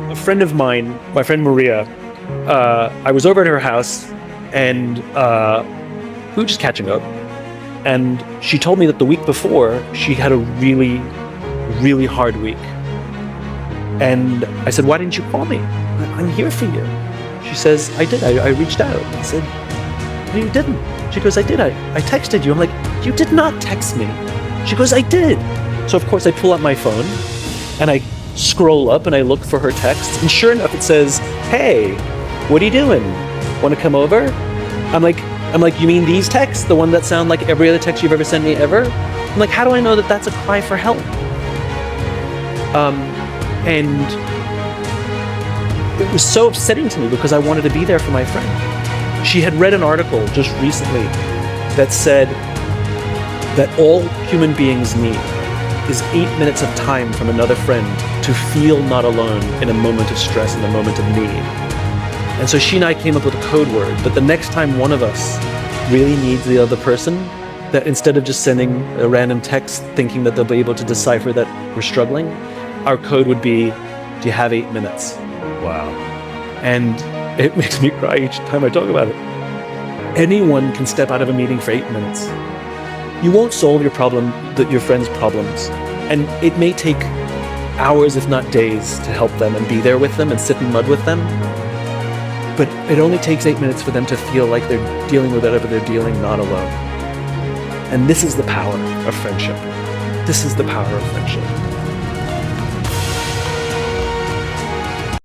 A friend of mine, my friend Maria, I was over at her house and we were just catching up. And she told me that the week before, she had a really, really hard week. And I said, why didn't you call me? I'm here for you. She says, I did. I reached out. I said, no, you didn't. She goes, I did. I texted you. I'm like, you did not text me. She goes, I did. So of course I pull out my phone and I scroll up and I look for her text. And sure enough, it says, hey, what are you doing? Want to come over? I'm like, you mean these texts? The one that sound like every other text you've ever sent me ever? I'm like, how do I know that that's a cry for help? And it was so upsetting to me because I wanted to be there for my friend. She had read an article just recently that said that all human beings need is 8 minutes of time from another friend to feel not alone in a moment of stress and a moment of need. And so she and I came up with a code word that the next time one of us really needs the other person, that instead of just sending a random text thinking that they'll be able to decipher that we're struggling, our code would be, do you have 8 minutes? Wow. And it makes me cry each time I talk about it. Anyone can step out of a meeting for 8 minutes. You won't solve your friend's problems. And it may take hours, if not days, to help them and be there with them and sit in mud with them. But it only takes 8 minutes for them to feel like they're dealing with whatever they're dealing, not alone. And this is the power of friendship. This is the power of friendship.